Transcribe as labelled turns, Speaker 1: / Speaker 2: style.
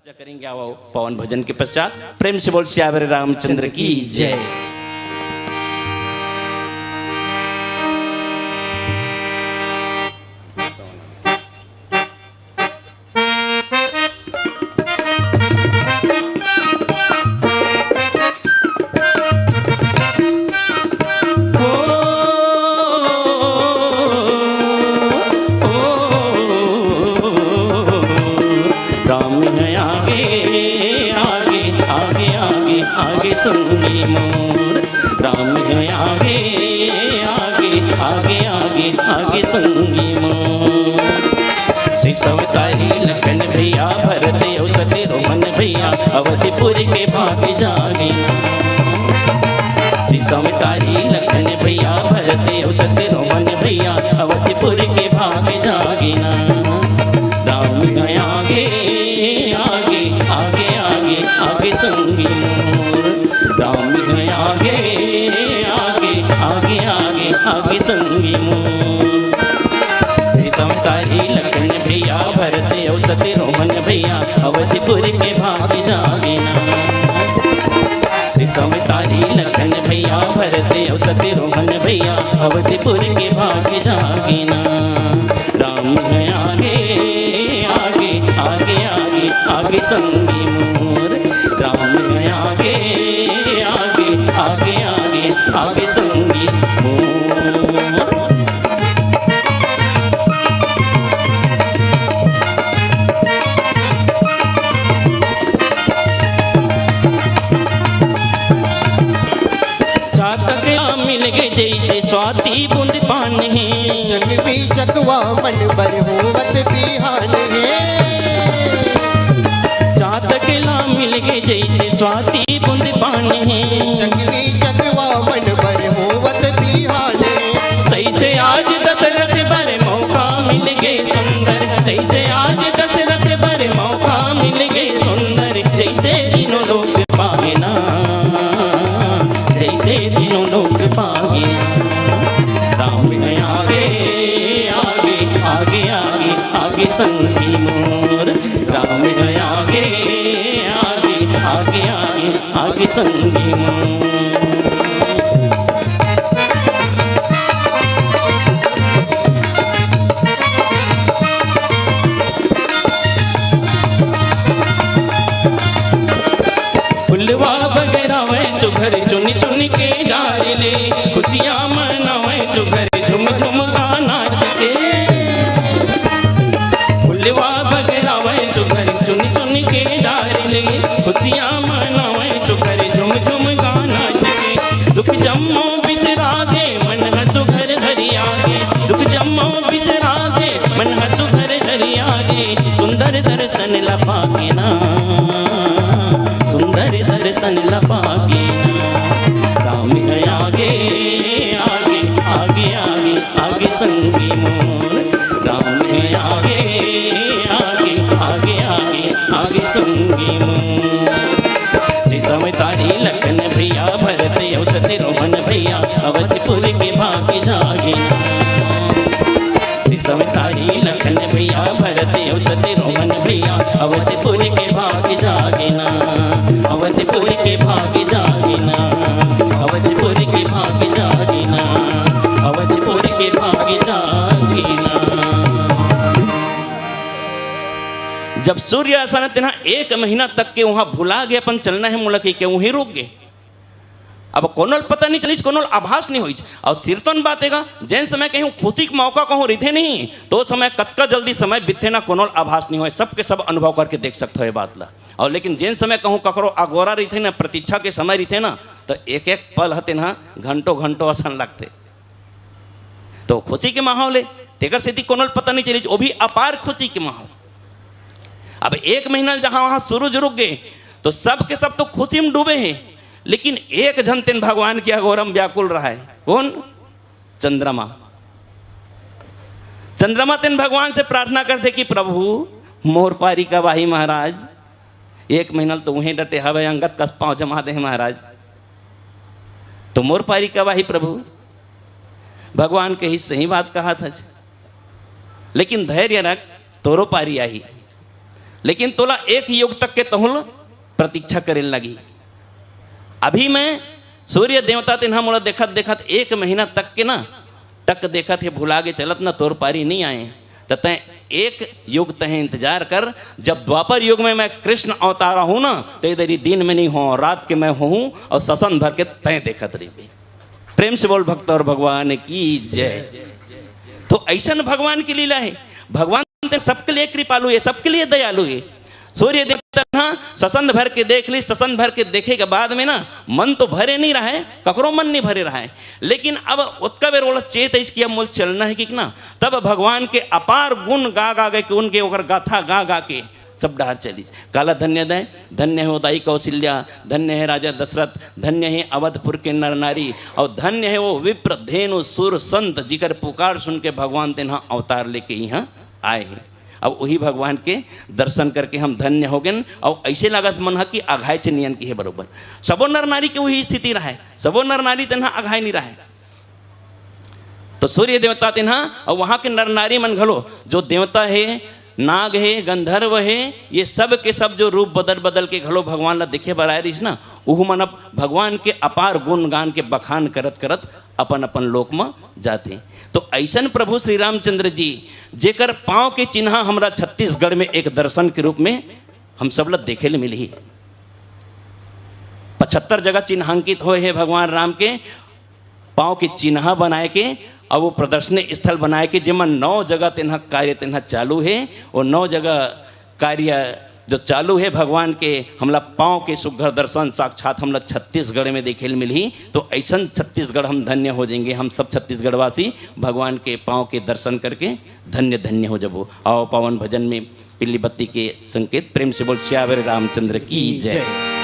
Speaker 1: चर्चा करेंगे। आओ पवन भजन के पश्चात प्रेम से बोल श्यावर रामचंद्र की जय। आगे सुनिए मोर राम है आगे आगे आगे आगे आगे सुनिए मोर। सिसवतारी लखन भैया भरत और शत्रुघ्न भैया अवधिपुर के भाग जागे। सिसवतारी लखन भैया भरत और शत्रुघ्न भैया अवधिपुर के भाग जागे ना। राम है आगे आगे आगे आगे आगे सुनिए मोर राम है आगे आगे आगे आगे आगे संगी मोर। सिसवतारी लखन भैया भरत और शत्रुघ्न भैया अवधिपुर के भाग जागे ना। सिसवतारी लखन भैया भरत और शत्रुघ्न भैया अवधिपुर के भाग जागे ना। राम है आगे आगे आगे आगे आगे संगी मोर राम है आगे आगे आगे आगे आगे संगी मोर। चातक मिल गए जैसे स्वाति बूंद पान है।
Speaker 2: जग भी जगवा मन बर होवत बिहान है।
Speaker 1: चातक मिल गए जैसे स्वाति बूंद पान है।
Speaker 2: जग भी जगवा मन बर होवत बिहान है।
Speaker 1: तैसे आज दशरथ बर मौका मिल गए सुंदर। तैसे आज दशरथ बर मौका मिल गए सुंदर। जैसे तीनों लोग पागे ना जैसे तीनों लोग पागे। राम है आगे आगे आगे आगे आगे संगी मोर राम है आगे आगे आगे आगे आगे संगी मोर। फुलवा बगरा वै सुघर चुन चुन के डाल ले। खुशियाँ मनावे सुघर झुम झुम गा नाच के। फुलवा बगरा वै सुघर चुन चुन के डाल ले। खुशियाँ मनावे सुघर झुम झुम गा नाच के। दुख जम्मो बिसरा दे मन सुघर हरि आगे। दुख जम्मो बिसरा दे मन सुघर हरि आगे। सुंदर दर्शन लपा के ना सुंदर दर्शन लपागे ना। राम है आगे आगे आगे आगे आगे संगी मोर राम है आगे आगे आगे आगे आगे संगी मोर। सिसवतारी लखन भैया भरत और शत्रुघ्न भैया अवधिपुर के भाग जागे ना। सिसवतारी लखन भैया भरत और शत्रुघ्न भैया अवधिपुर के भाग जागे ना। अवधिपुर के भाग जागे ना। अवधिपुर के भाग जागे ना। अवधिपुर के भाग जागे ना। जब सूर्य आसन तेना 1 महीना तक के वहां भुला गए अपन चलना है मुलक के वहीं रुक गए। अब कोनल पता नहीं चली कोनल आभास नहीं हुई। और सिरतन बात है जैन समय कहीं खुशी के मौका कहूँ रिथे नहीं तो समय कतका जल्दी समय बीते ना कोनल आभास नहीं हो। सबके सब अनुभव करके देख सकते हो ये बात ला। और लेकिन जिन समय कहूँ ककरो अगोरा रही ना प्रतीक्षा के समय रही ना तो एक एक पल हते ना घंटों घंटों आसन लगते। तो खुशी के माहौल है तेकर से कोनल पता नहीं चली वो भी अपार खुशी के माहौल। अब 1 महीना जहाँ वहाँ सूरज रुक गए तो सब के सब तो खुशी में डूबे हैं। लेकिन एक जन तेन भगवान की अगोरम व्याकुल रहा है। कौन? चंद्रमा। चंद्रमा तेन भगवान से प्रार्थना करते कि प्रभु मोर पारी का वाही महाराज 1 महीना तो वहीं डटे हवे अंगत कस पाँव जमा दे महाराज। तो मोर पारी का वाही प्रभु भगवान के ही सही बात कहा था। लेकिन धैर्य रख तोरो पारी आई। लेकिन तोला एक युग तक के तहुल प्रतीक्षा करे लगी। अभी मैं सूर्य देवता तिन्हा मोला देखत देखत 1 महीना तक के ना टक देखत है, भुला के चलत ना तोर पारी नहीं आए। तो तय 1 युग तय इंतजार कर, जब द्वापर युग में मैं कृष्ण अवतारा हूँ ना, तो इधर दिन में नहीं हो, रात के मैं हूँ और ससन भर के तय देखत रही। प्रेम से बोल भक्त और भगवान की जय। तो ऐसा भगवान की लीला है। भगवान सबके लिए कृपालु है, सबके लिए दयालु है। सूर्य देवता ना ससंद भर के देख ली, ससंद भर के देखे के बाद में ना मन तो भरे नहीं रहा है, ककरो मन नहीं भरे रहा है, लेकिन अब उत्का बेर बोला चेत इसकी अब मूल चलना है कि ना, तब भगवान के अपार गुण गा गा के उनके ओकर गाथा गा गा के सब डहार चली। काला धन्यदय, धन्य है उदाई कौशल्या, धन्य है राजा दशरथ, धन्य है अवधपुर के नर नारी, और धन्य है वो विप्र धेनु सुर संत जिकर पुकार सुन के भगवान तेना अवतार लेके यहाँ आए हैं। अब वही भगवान के दर्शन करके हम धन्य हो गए। और ऐसे लागत मन है कि अघाय चे नियन की है बरोबर। सबो नर नारी के वही स्थिति रहा है, सबो नर नारी तेना अघाय नहीं रहा है। तो सूर्य देवता तेना और वहाँ के नर नारी मन घलो जो देवता है, नाग है, गंधर्व है, ये सब के सब जो रूप बदल बदल के घलो भगवान ला देखे बर आए रहीस ना, उहु मन अब भगवान के अपार गुण गान के बखान करत करत अपन अपन लोक में जाते। तो ऐसन प्रभु श्री रामचंद्र जी जेकर पाँव के चिन्ह हमरा छत्तीसगढ़ में एक दर्शन के रूप में हम सब लोग देखे ले मिली। 75 जगह चिन्हांकित हुए हैं भगवान राम के पाँव के चिन्ह बनाए के, और वो प्रदर्शनी स्थल बनाए के जिमन 9 जगह तेना कार्य तेना चालू है। वो 9 जगह कार्य जो चालू है भगवान के हमला पाँव के सुघ्घर दर्शन साक्षात हमला छत्तीसगढ़ में देखे मिली। तो ऐसा छत्तीसगढ़ हम धन्य हो जाएंगे, हम सब छत्तीसगढ़वासी भगवान के पाँव के दर्शन करके धन्य धन्य हो जबो। आओ पावन भजन में पीली बत्ती के संकेत प्रेम से बोल श्यावर रामचंद्र की जय।